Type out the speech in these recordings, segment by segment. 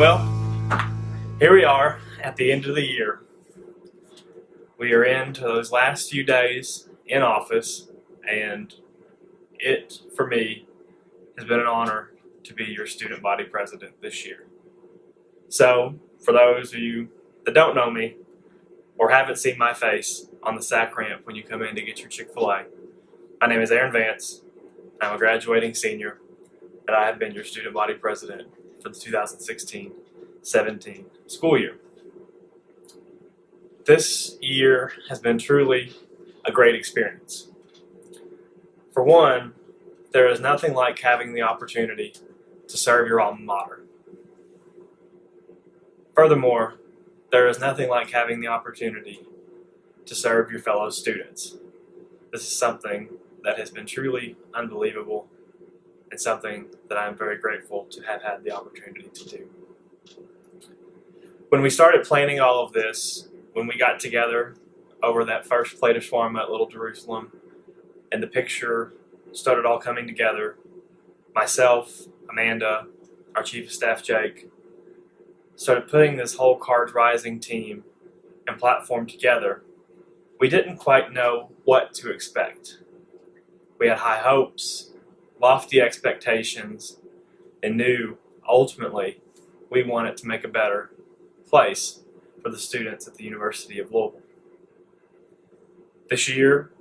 Well, here we are at the end of the year. We are into those last few days in office, and it, for me, has been an honor to be your student body president this year. So, for those of you that don't know me or haven't seen my face on the SAC ramp when you come in to get your Chick-fil-A, my name is Aaron Vance. I'm a graduating senior, and I have been your student body president for the 2016-17 school year. This year has been truly a great experience. For one, there is nothing like having the opportunity to serve your alma mater. Furthermore, there is nothing like having the opportunity to serve your fellow students. This is something that has been truly unbelievable and something that I am very grateful to have had the opportunity to do. When we started planning all of this, when we got together over that first plate of shawarma at Little Jerusalem, and the picture started all coming together, myself, Amanda, our Chief of Staff Jake, started putting this whole Cards Rising team and platform together, we didn't quite know what to expect. We had high hopes, lofty expectations, and knew ultimately we wanted to make a better place for the students at the University of Louisville. This year,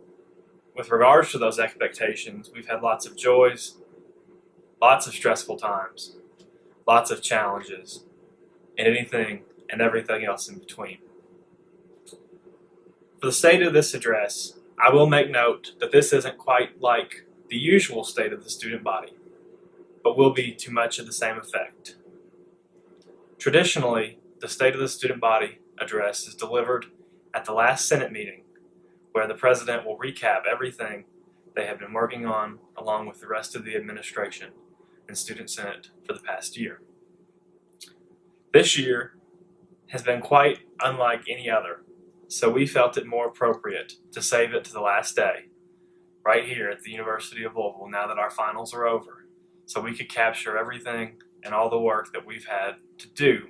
with regards to those expectations, we've had lots of joys, lots of stressful times, lots of challenges, and anything and everything else in between. For the state of this address, I will make note that this isn't quite like the usual state of the student body, but will be to much of the same effect. Traditionally, the State of the Student Body address is delivered at the last Senate meeting, where the President will recap everything they have been working on along with the rest of the administration and Student Senate for the past year. This year has been quite unlike any other, so we felt it more appropriate to save it to the last day, right here at the University of Louisville, now that our finals are over, so we could capture everything and all the work that we've had to do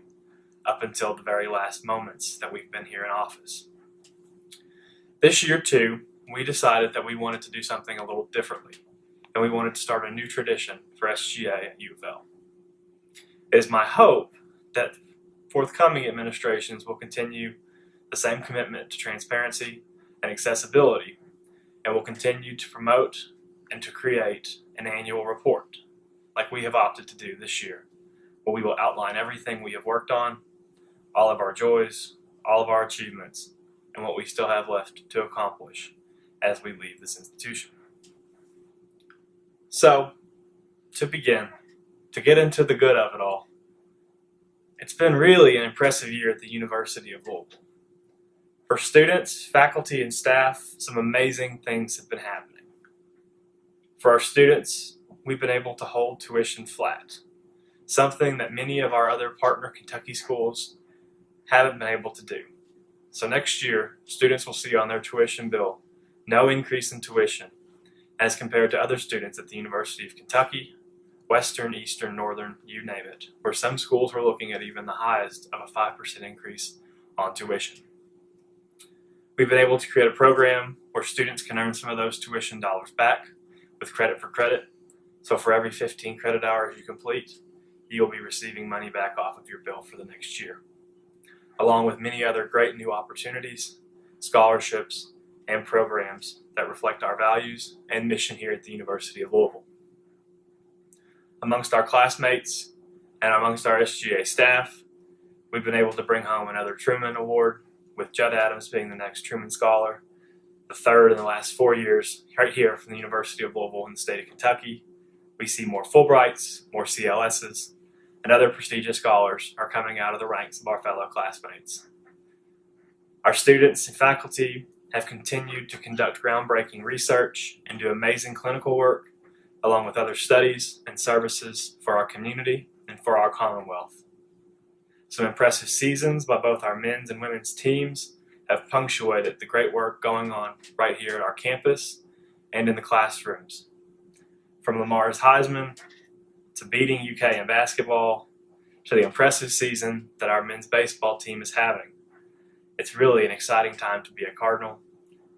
up until the very last moments that we've been here in office. This year, too, we decided that we wanted to do something a little differently, and we wanted to start a new tradition for SGA at U of L. It is my hope that forthcoming administrations will continue the same commitment to transparency and accessibility, and will continue to promote and to create an annual report, like we have opted to do this year, where we will outline everything we have worked on, all of our joys, all of our achievements, and what we still have left to accomplish as we leave this institution. So, to begin, to get into the good of it all, it's been really an impressive year at the University of Louisville. For students, faculty, and staff, some amazing things have been happening. For our students, we've been able to hold tuition flat, something that many of our other partner Kentucky schools haven't been able to do. So next year, students will see on their tuition bill no increase in tuition as compared to other students at the University of Kentucky, Western, Eastern, Northern, you name it, where some schools were looking at even the highest of a 5% increase on tuition. We've been able to create a program where students can earn some of those tuition dollars back with credit for credit. So for every 15 credit hours you complete, you'll be receiving money back off of your bill for the next year, along with many other great new opportunities, scholarships, and programs that reflect our values and mission here at the University of Louisville. Amongst our classmates and amongst our SGA staff, we've been able to bring home another Truman Award, with Judd Adams being the next Truman Scholar, the third in the last 4 years, right here from the University of Louisville in the state of Kentucky. We see more Fulbrights, more CLSs, and other prestigious scholars are coming out of the ranks of our fellow classmates. Our students and faculty have continued to conduct groundbreaking research and do amazing clinical work, along with other studies and services for our community and for our Commonwealth. Some impressive seasons by both our men's and women's teams have punctuated the great work going on right here at our campus and in the classrooms. From Lamar's Heisman to beating UK in basketball to the impressive season that our men's baseball team is having. It's really an exciting time to be a Cardinal,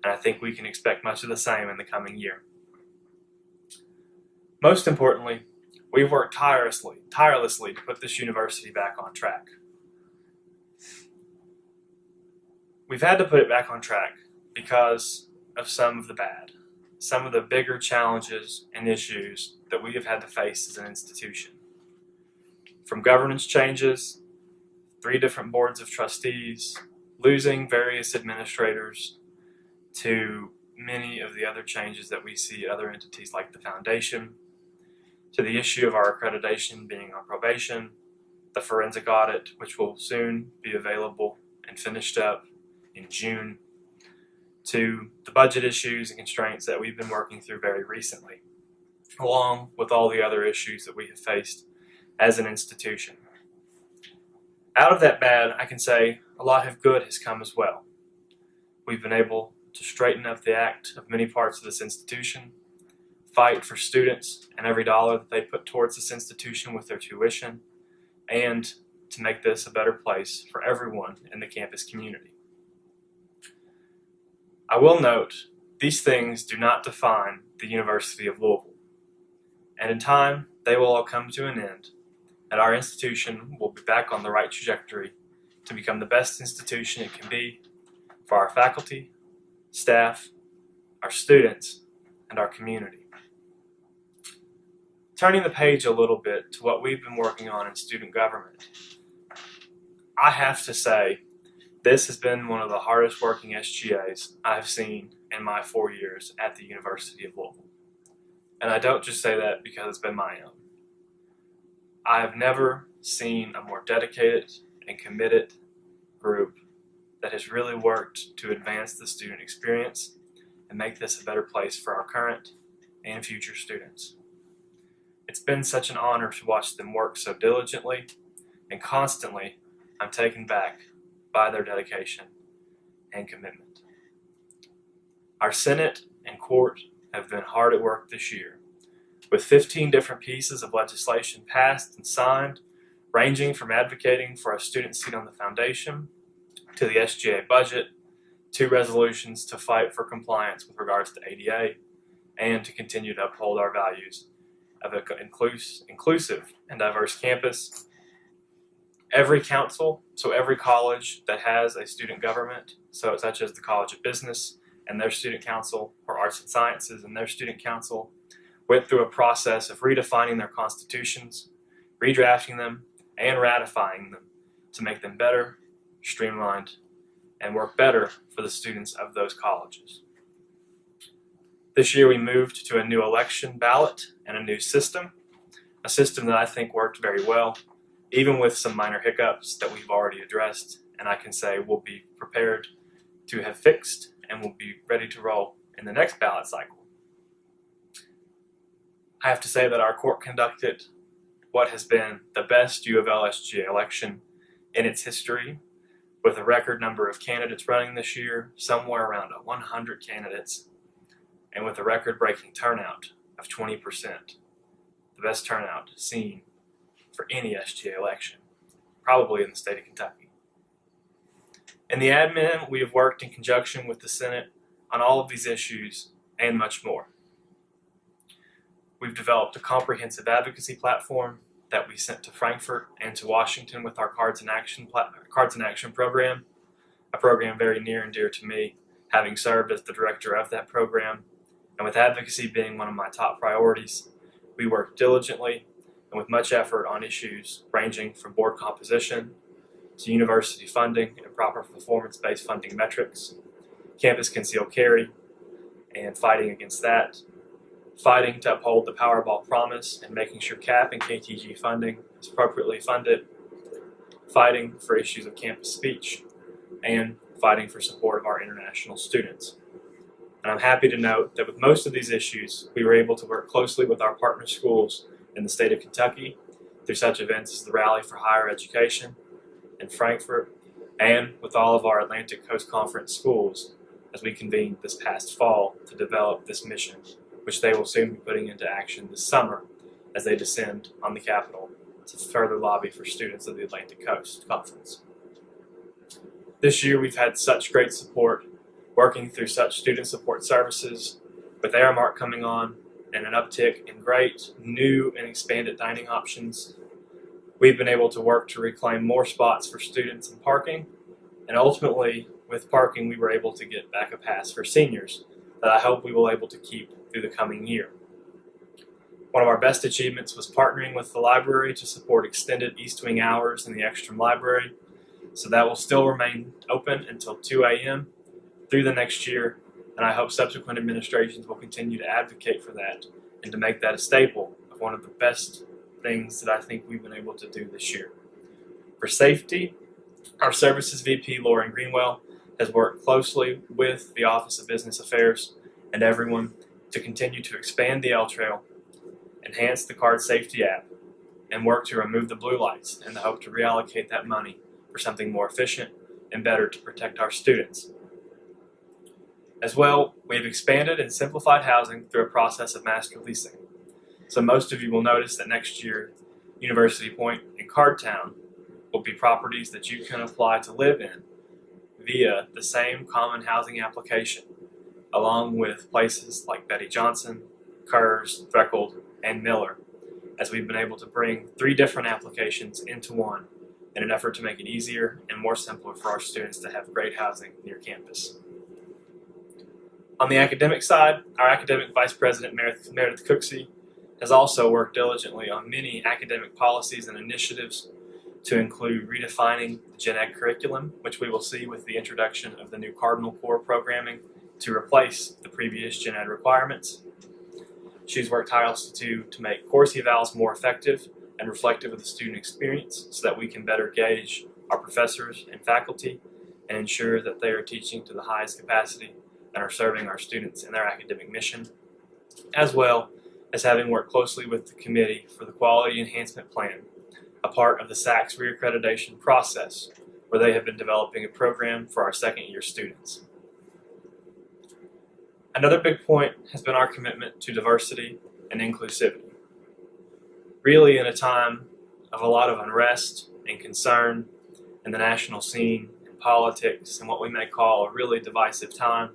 and I think we can expect much of the same in the coming year. Most importantly, we've worked tirelessly to put this university back on track. We've had to put it back on track because of some of the bigger challenges and issues that we have had to face as an institution. From governance changes, 3 different boards of trustees, losing various administrators, to many of the other changes that we see at other entities like the foundation, to the issue of our accreditation being on probation, the forensic audit, which will soon be available and finished up in June, to the budget issues and constraints that we've been working through very recently, along with all the other issues that we have faced as an institution. Out of that bad, I can say a lot of good has come as well. We've been able to straighten up the act of many parts of this institution, fight for students and every dollar that they put towards this institution with their tuition, and to make this a better place for everyone in the campus community. I will note, these things do not define the University of Louisville, and in time they will all come to an end, and our institution will be back on the right trajectory to become the best institution it can be for our faculty, staff, our students, and our community. Turning the page a little bit to what we've been working on in student government, I have to say this has been one of the hardest working SGAs I've seen in my 4 years at the University of Louisville. And I don't just say that because it's been my own. I have never seen a more dedicated and committed group that has really worked to advance the student experience and make this a better place for our current and future students. It's been such an honor to watch them work so diligently, and constantly I'm taken back by their dedication and commitment. Our Senate and court have been hard at work this year, with 15 different pieces of legislation passed and signed, ranging from advocating for a student seat on the foundation, to the SGA budget, 2 resolutions to fight for compliance with regards to ADA, and to continue to uphold our values of an inclusive and diverse campus. Every council, so every college that has a student government, so such as the College of Business and their student council, or Arts and Sciences and their student council, went through a process of redefining their constitutions, redrafting them, and ratifying them to make them better, streamlined, and work better for the students of those colleges. This year we moved to a new election ballot and a new system, a system that I think worked very well, even with some minor hiccups that we've already addressed, and I can say we'll be prepared to have fixed and we'll be ready to roll in the next ballot cycle. I have to say that our court conducted what has been the best U of L SGA election in its history, with a record number of candidates running this year, somewhere around 100 candidates, and with a record-breaking turnout of 20%, the best turnout seen for any SGA election, probably in the state of Kentucky. In the admin, we have worked in conjunction with the Senate on all of these issues and much more. We've developed a comprehensive advocacy platform that we sent to Frankfurt and to Washington with our Cards in Action program, a program very near and dear to me, having served as the director of that program. And with advocacy being one of my top priorities, we work diligently and with much effort on issues ranging from board composition to university funding and proper performance-based funding metrics, campus concealed carry, and fighting against that, fighting to uphold the Powerball promise and making sure CAP and KTG funding is appropriately funded, fighting for issues of campus speech, and fighting for support of our international students. And I'm happy to note that with most of these issues, we were able to work closely with our partner schools in the state of Kentucky through such events as the Rally for Higher Education in Frankfurt, and with all of our Atlantic Coast Conference schools as we convened this past fall to develop this mission, which they will soon be putting into action this summer as they descend on the Capitol to further lobby for students of the Atlantic Coast Conference. This year we've had such great support working through such student support services, with Aramark coming on and an uptick in great new and expanded dining options. We've been able to work to reclaim more spots for students in parking, and ultimately with parking we were able to get back a pass for seniors that I hope we will be able to keep through the coming year. One of our best achievements was partnering with the library to support extended East Wing hours in the Ekstrom Library, so that will still remain open until 2 a.m. through the next year, and I hope subsequent administrations will continue to advocate for that and to make that a staple of one of the best things that I think we've been able to do this year. For safety, our Services VP, Lauren Greenwell, has worked closely with the Office of Business Affairs and everyone to continue to expand the L Trail, enhance the card safety app, and work to remove the blue lights in the hope to reallocate that money for something more efficient and better to protect our students. As well, we've expanded and simplified housing through a process of master leasing. So most of you will notice that next year, University Point and Cardtown will be properties that you can apply to live in via the same common housing application, along with places like Betty Johnson, Kurz, Freckled, and Miller, as we've been able to bring 3 different applications into one in an effort to make it easier and more simpler for our students to have great housing near campus. On the academic side, our academic vice president, Meredith Cooksey, has also worked diligently on many academic policies and initiatives to include redefining the Gen Ed curriculum, which we will see with the introduction of the new Cardinal Core programming to replace the previous Gen Ed requirements. She's worked tirelessly to make course evals more effective and reflective of the student experience so that we can better gauge our professors and faculty and ensure that they are teaching to the highest capacity and are serving our students in their academic mission, as well as having worked closely with the Committee for the Quality Enhancement Plan, a part of the SACS reaccreditation process, where they have been developing a program for our second-year students. Another big point has been our commitment to diversity and inclusivity. Really, in a time of a lot of unrest and concern in the national scene, in politics, and what we may call a really divisive time,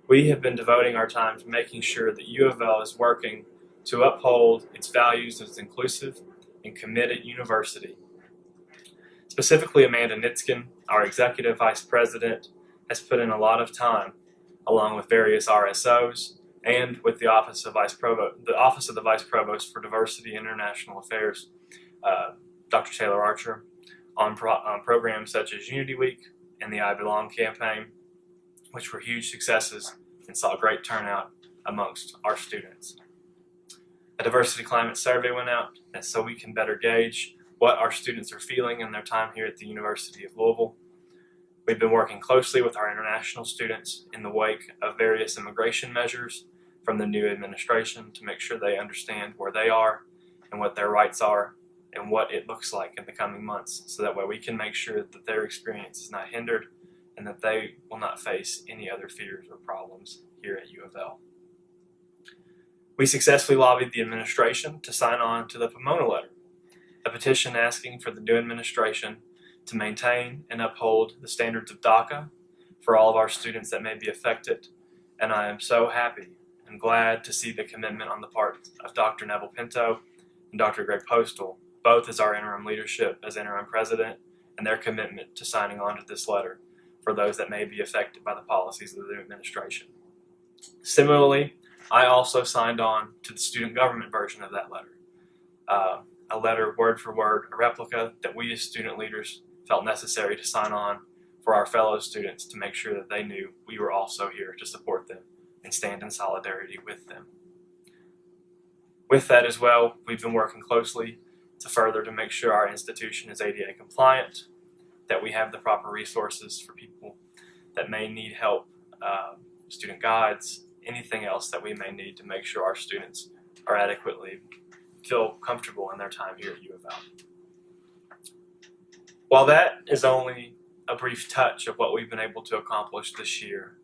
we have been devoting our time to making sure that U of L is working to uphold its values as inclusive and committed university. Specifically, Amanda Nitzkin, our executive vice president, has put in a lot of time, along with various RSOs and with the Office of the Vice Provost for Diversity and International Affairs, Dr. Taylor Archer, on programs such as Unity Week and the I Belong campaign, which were huge successes and saw great turnout amongst our students. A diversity climate survey went out so we can better gauge what our students are feeling in their time here at the University of Louisville. We've been working closely with our international students in the wake of various immigration measures from the new administration to make sure they understand where they are and what their rights are and what it looks like in the coming months, so that way we can make sure that their experience is not hindered and that they will not face any other fears or problems here at U of L. We successfully lobbied the administration to sign on to the Pomona Letter, a petition asking for the new administration to maintain and uphold the standards of DACA for all of our students that may be affected, and I am so happy and glad to see the commitment on the part of Dr. Neville Pinto and Dr. Greg Postal, both as our interim leadership as interim president, and their commitment to signing on to this letter for those that may be affected by the policies of the new administration. Similarly, I also signed on to the student government version of that letter, a letter word for word, a replica that we as student leaders felt necessary to sign on for our fellow students to make sure that they knew we were also here to support them and stand in solidarity with them. With that as well, we've been working closely to make sure our institution is ADA compliant, that we have the proper resources for people that may need help, student guides, anything else that we may need to make sure our students are adequately feel comfortable in their time here at U of L. While that is only a brief touch of what we've been able to accomplish this year,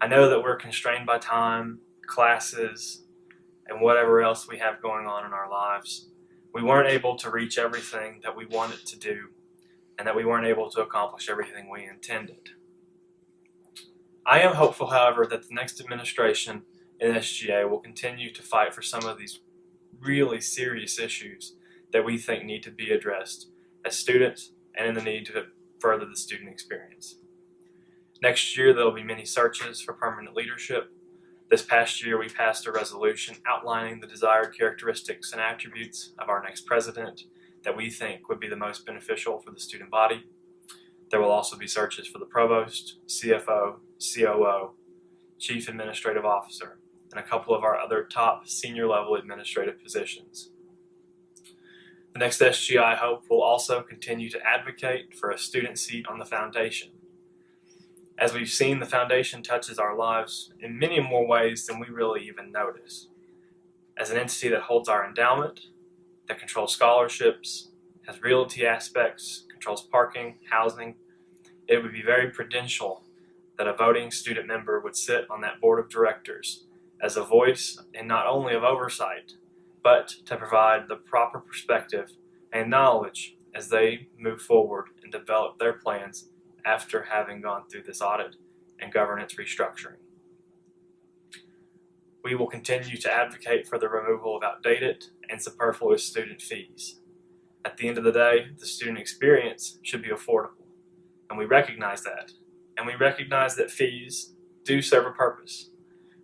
I know that we're constrained by time, classes, and whatever else we have going on in our lives, we weren't able to reach everything that we wanted to do, and that we weren't able to accomplish everything we intended. I am hopeful, however, that the next administration in SGA will continue to fight for some of these really serious issues that we think need to be addressed as students and in the need to further the student experience. Next year, there will be many searches for permanent leadership. This past year, we passed a resolution outlining the desired characteristics and attributes of our next president that we think would be the most beneficial for the student body. There will also be searches for the provost, CFO, COO, Chief Administrative Officer, and a couple of our other top senior level administrative positions. The next SGI, I hope, will also continue to advocate for a student seat on the foundation. As we've seen, the foundation touches our lives in many more ways than we really even notice. As an entity that holds our endowment, that controls scholarships, has realty aspects, controls parking, housing, it would be very prudential that a voting student member would sit on that board of directors as a voice and not only of oversight, but to provide the proper perspective and knowledge as they move forward and develop their plans after having gone through this audit and governance restructuring. We will continue to advocate for the removal of outdated and superfluous student fees. At the end of the day, the student experience should be affordable, and we recognize that. And we recognize that fees do serve a purpose,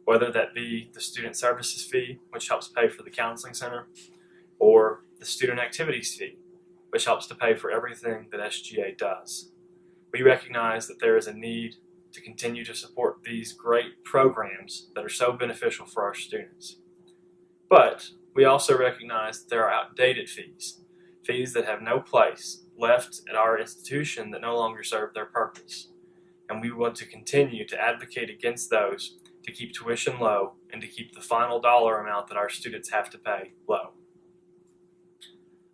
whether that be the student services fee, which helps pay for the counseling center, or the student activities fee, which helps to pay for everything that SGA does. We recognize that there is a need to continue to support these great programs that are so beneficial for our students. But we also recognize that there are outdated fees, fees that have no place left at our institution that no longer serve their purpose. And we want to continue to advocate against those to keep tuition low and to keep the final dollar amount that our students have to pay low.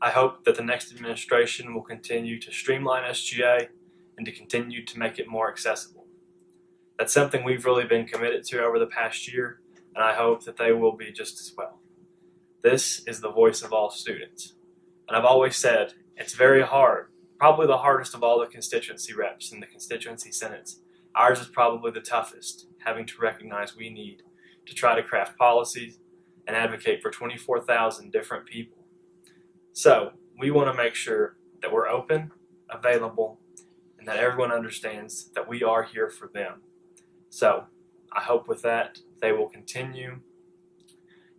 I hope that the next administration will continue to streamline SGA and to continue to make it more accessible. That's something we've really been committed to over the past year, and I hope that they will be just as well. This is the voice of all students. And I've always said, it's very hard, probably the hardest of all the constituency reps and the constituency senates. Ours is probably the toughest, having to recognize we need to try to craft policies and advocate for 24,000 different people. So we want to make sure that we're open, available, and that everyone understands that we are here for them. So I hope with that they will continue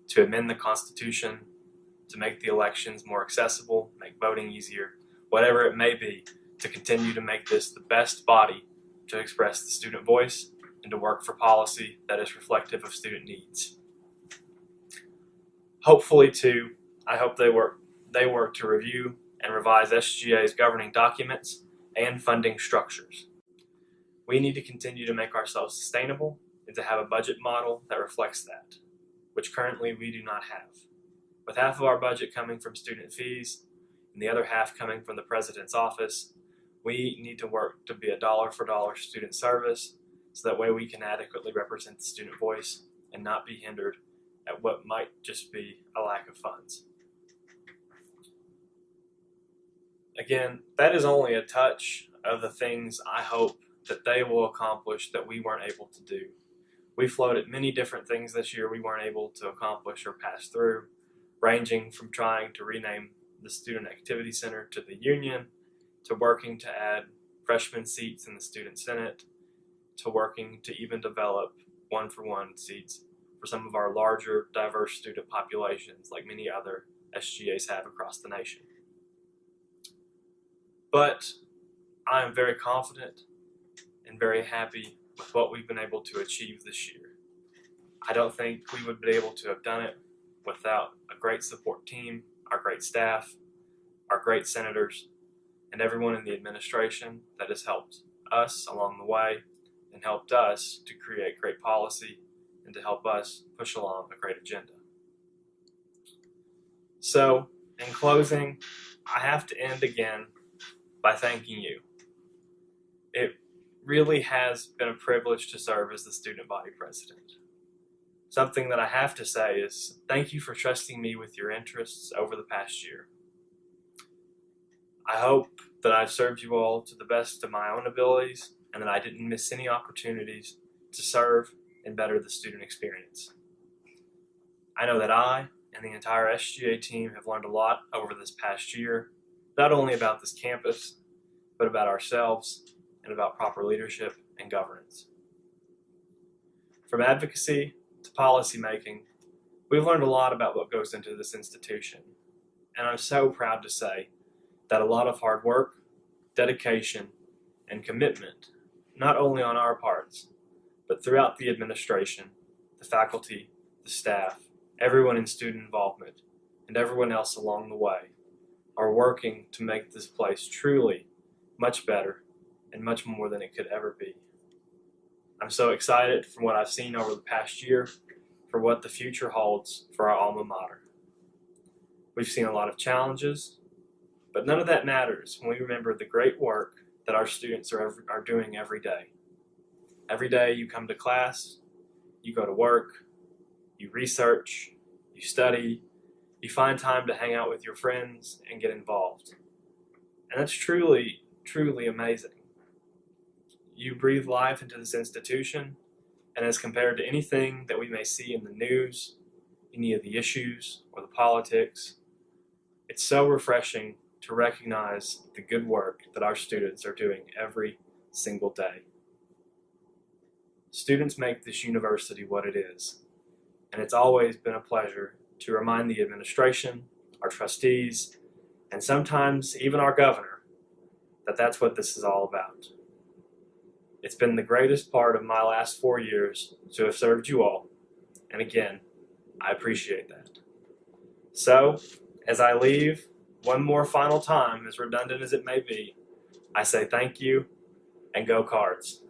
to amend the Constitution to make the elections more accessible, make voting easier, whatever it may be, to continue to make this the best body to express the student voice and to work for policy that is reflective of student needs. Hopefully, too, I hope they work to review and revise SGA's governing documents and funding structures. We need to continue to make ourselves sustainable and to have a budget model that reflects that, which currently we do not have. With half of our budget coming from student fees and the other half coming from the president's office, we need to work to be a dollar-for-dollar student service so that way we can adequately represent the student voice and not be hindered at what might just be a lack of funds. Again, that is only a touch of the things I hope that they will accomplish that we weren't able to do. We floated many different things this year we weren't able to accomplish or pass through, ranging from trying to rename the Student Activity Center to the Union, to working to add freshman seats in the Student Senate, to working to even develop one-for-one seats for some of our larger, diverse student populations like many other SGAs have across the nation. But I am very confident and very happy with what we've been able to achieve this year. I don't think we would be able to have done it without a great support team, our great staff, our great senators, and everyone in the administration that has helped us along the way and helped us to create great policy and to help us push along a great agenda. So, in closing, I have to end again by thanking you. It really has been a privilege to serve as the student body president. Something that I have to say is thank you for trusting me with your interests over the past year. I hope that I've served you all to the best of my own abilities and that I didn't miss any opportunities to serve and better the student experience. I know that I and the entire SGA team have learned a lot over this past year, not only about this campus, but about ourselves and about proper leadership and governance. From advocacy to policy making, we've learned a lot about what goes into this institution, and I'm so proud to say that a lot of hard work, dedication, and commitment, not only on our parts, but throughout the administration, the faculty, the staff, everyone in student involvement, and everyone else along the way, are working to make this place truly much better and much more than it could ever be. I'm so excited from what I've seen over the past year for what the future holds for our alma mater. We've seen a lot of challenges, but none of that matters when we remember the great work that our students are doing every day. Every day you come to class, you go to work, you research, you study, you find time to hang out with your friends and get involved. And that's truly, truly amazing. You breathe life into this institution, and as compared to anything that we may see in the news, any of the issues or the politics, it's so refreshing to recognize the good work that our students are doing every single day. Students make this university what it is, and it's always been a pleasure to remind the administration, our trustees, and sometimes even our governor that that's what this is all about. It's been the greatest part of my last 4 years to have served you all, and again, I appreciate that. So, as I leave, one more final time, as redundant as it may be, I say thank you and go Cards.